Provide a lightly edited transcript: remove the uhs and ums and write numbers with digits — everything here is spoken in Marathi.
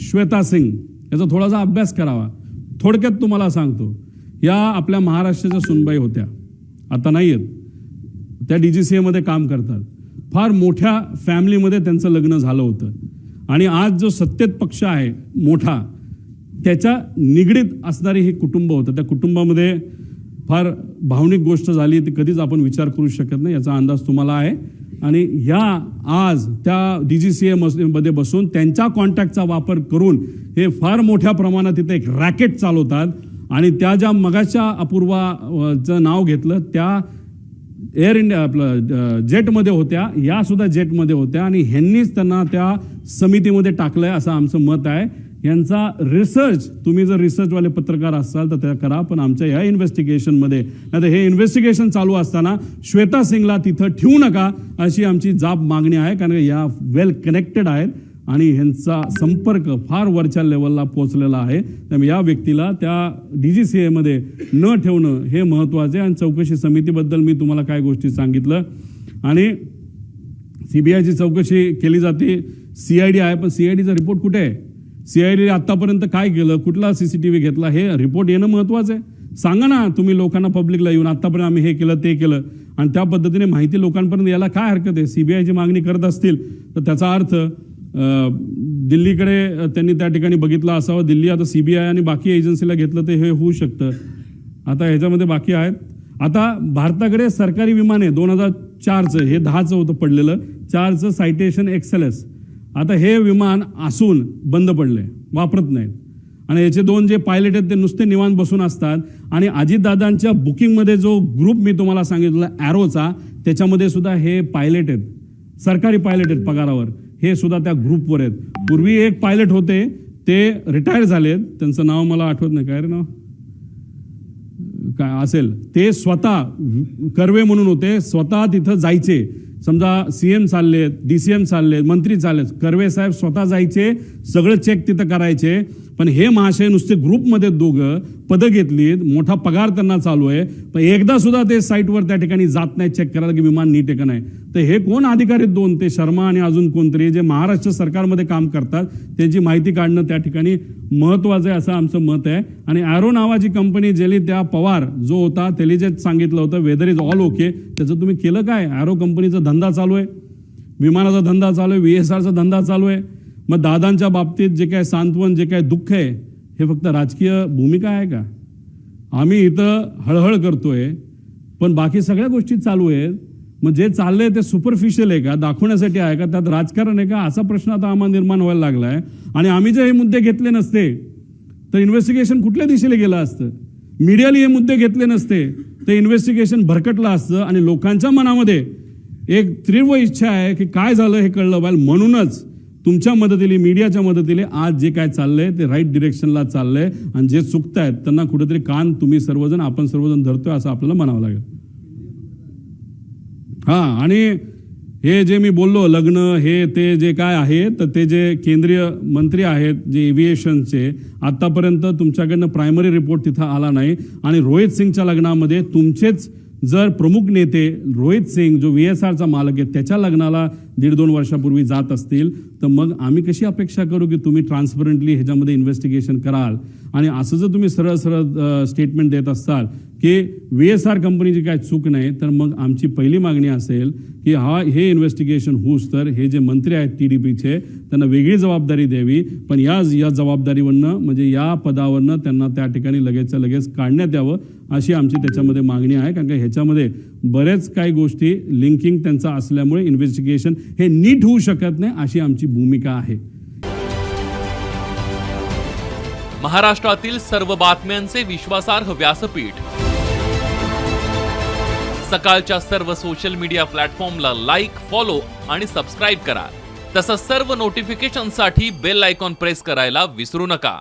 श्वेता सिंग याचा थोडासा अभ्यास करावा. थोडक्यात तुम्हाला सांगतो, या आपल्या महाराष्ट्राच्या सुनबाई होत्या, आता नाही आहेत, त्या DGCA मध्ये काम करतात. फार मोठ्या फॅमिलीमध्ये त्यांचं लग्न झालं होतं आणि आज जो सत्तेत पक्ष आहे मोठा, त्याच्या निगडीत असणारे हे कुटुंब होतं. त्या कुटुंबामध्ये फार भावनिक गोष्ट झाली, ती कधीच आपण विचार करू शकत नाही, याचा अंदाज तुम्हाला आहे. आणि ह्या आज त्या DGCA मध्ये बसून त्यांच्या कॉन्टॅक्टचा वापर करून हे फार मोठ्या प्रमाणात तिथे एक रॅकेट चालवतात. आणि त्या ज्या मगाच्या अपूर्वाचं नाव घेतलं त्या एअर इंडिया आपलं जेटमध्ये होत्या, या सुद्धा जेटमध्ये होत्या आणि ह्यांनीच त्यांना त्या समितीमध्ये टाकलंय असं आमचं मत आहे. यांचा रिसर्च, तुम्ही जर रिसर्चवाले पत्रकार असाल तर त्या करा, पण आमच्या ह्या इन्व्हेस्टिगेशनमध्ये, नाही हे इन्व्हेस्टिगेशन चालू असताना श्वेता सिंगला तिथं ठेवू नका अशी आमची जाब मागणी आहे. कारण या वेल कनेक्टेड आहेत आणि ह्यांचा संपर्क फार वरच्या लेवलला पोहोचलेला आहे. त्यामुळे या व्यक्तीला त्या DGCA मध्ये न ठेवणं हे महत्त्वाचं आहे. आणि चौकशी समितीबद्दल मी तुम्हाला काय गोष्टी सांगितलं आणि CBIची चौकशी केली जाते, CID आहे, पण CIDचा रिपोर्ट कुठे आहे? CID आतापर्यंत काय केलं, कुठला CCTV घेतला, हे रिपोर्ट येणं महत्त्वाचं आहे. सांगा ना तुम्ही लोकांना, पब्लिकला येऊन आतापर्यंत आम्ही हे केलं ते केलं, आणि त्या पद्धतीने माहिती लोकांपर्यंत यायला काय हरकत आहे? CBIची मागणी करत असतील तर त्याचा अर्थ दिल्लीकडे त्यांनी त्या ठिकाणी बघितलं असावं. दिल्ली आता CBI आणि बाकी एजन्सीला घेतलं तर हे होऊ शकतं. आता ह्याच्यामध्ये बाकी आहेत. आता भारताकडे सरकारी विमान आहे 2004चं, हे 10चं होतं पडलेलं, 4चं सायटेशन XLS. आता हे विमान असून बंद पडले, वापरत नाहीत. आणि याचे 2 जे पायलट आहेत ते नुसते निवांत बसून असतात. आणि अजितदादांच्या बुकिंगमध्ये जो ग्रुप मी तुम्हाला सांगितलं ॲरोचा, त्याच्यामध्ये सुद्धा हे पायलट आहेत, सरकारी पायलट आहेत पगारावर, हे सुद्धा त्या ग्रुपवर आहेत. पूर्वी एक पायलट होते, ते रिटायर झालेत, त्यांचं नाव मला आठवत नाही, काय रे नाव काय असेल, ते स्वतः कर्वे म्हणून होते, स्वतः तिथं जायचे. समजा CM चाललेत, DCM चाललेत, मंत्री चाललेत, कर्वे साहेब स्वतः जायचे, सगळं चेक तिथं करायचे. पण हे महाशय नुसते ग्रुपमध्ये दोघं पदं घेतलीत, मोठा पगार त्यांना चालू आहे, पण एकदा सुद्धा ते साईटवर त्या ठिकाणी जात नाही चेक करायला की विमान नीट आहे का नाही. तर हे कोण अधिकारी 2, ते शर्मा आणि अजून कोणतरी जे महाराष्ट्र सरकारमध्ये काम करतात, त्यांची माहिती काढणं त्या ठिकाणी महत्त्वाचं आहे असं आमचं मत आहे. आणि ॲरो नावाची कंपनी ज्याली त्या पवार जो होता त्याला जे सांगितलं होतं वेदर इज ऑल ओके, त्याचं तुम्ही केलं काय? ॲरो कंपनीचा धंदा चालू आहे, विमानाचा धंदा चालू आहे, VSRचा धंदा चालू आहे. मग दादांच्या बाबतीत जे काय सांत्वन, जे काय दुःख आहे, हे फक्त राजकीय भूमिका आहे का? आम्ही इथं हळहळ करतोय पण बाकी सगळ्या गोष्टी चालू आहेत. मग जे चाललंय ते सुपरफिशियल आहे का, दाखवण्यासाठी आहे का, त्यात राजकारण आहे का, असा प्रश्न आता आम्हाला निर्माण व्हायला लागला आहे. आणि आम्ही जर हे मुद्दे घेतले नसते तर इन्व्हेस्टिगेशन कुठल्या दिशेला गेलं असतं? मीडियाने हे मुद्दे घेतले नसते तर इन्व्हेस्टिगेशन भरकटलं असतं. आणि लोकांच्या मनामध्ये एक तीव्र इच्छा आहे की काय झालं हे कळलं पाहिजे. म्हणूनच तुमच्या मदतीने, मीडियाच्या मदतीने आज जे काय चाललंय ते राईट डिरेक्शनला चाललंय. आणि जे चुकतायत त्यांना कुठेतरी कान तुम्ही सर्वजण, आपण सर्वजण धरतोय असं आपल्याला म्हणावं लागेल. आणि हे जे मी बोललो लग्न हे ते जे काय आहे, तर ते जे केंद्रीय मंत्री आहेत जे एव्हिएशनचे, आतापर्यंत तुमच्याकडनं प्रायमरी रिपोर्ट तिथं आला नाही. आणि रोहित सिंगच्या लग्नामध्ये तुमचेच जर प्रमुख नेते रोहित सिंग जो VSRचा मालक आहे त्याच्या लग्नाला 1.5-2 वर्षापूर्वी जात असतील तर मग आम्ही कशी अपेक्षा करू की तुम्ही ट्रान्सपरंटली ह्याच्यामध्ये इन्व्हेस्टिगेशन कराल. आणि असं जर तुम्ही सरळ सरळ स्टेटमेंट देत असाल की VSR कंपनीची काय चूक नाही, तर मग आमची पहिली मागणी असेल की हे इन्व्हेस्टिगेशन होऊस तर हे जे मंत्री आहेत TDPचे त्यांना वेगळी जबाबदारी द्यावी. पण या जबाबदारीवरनं, म्हणजे या पदावरनं त्यांना त्या ठिकाणी लगेचच्या लगेच काढण्यात यावं अशी आमची त्याच्यामध्ये मागणी आहे. कारण की ह्याच्यामध्ये बरेच काही गोष्टी लिंकिंग त्यांचा असल्यामुळे इन्व्हेस्टिगेशन हे नीट होऊ शकत नाही अशी आमची भूमिका आहे. महाराष्ट्रातील सर्व बातम्यांचे विश्वासार्ह व्यासपीठ, सकाळच्या सर्व सोशल मीडिया प्लॅटफॉर्मला लाईक, फॉलो आणि सबस्क्राईब करा. तसंच सर्व नोटिफिकेशनसाठी बेल आयकॉन प्रेस करायला विसरू नका.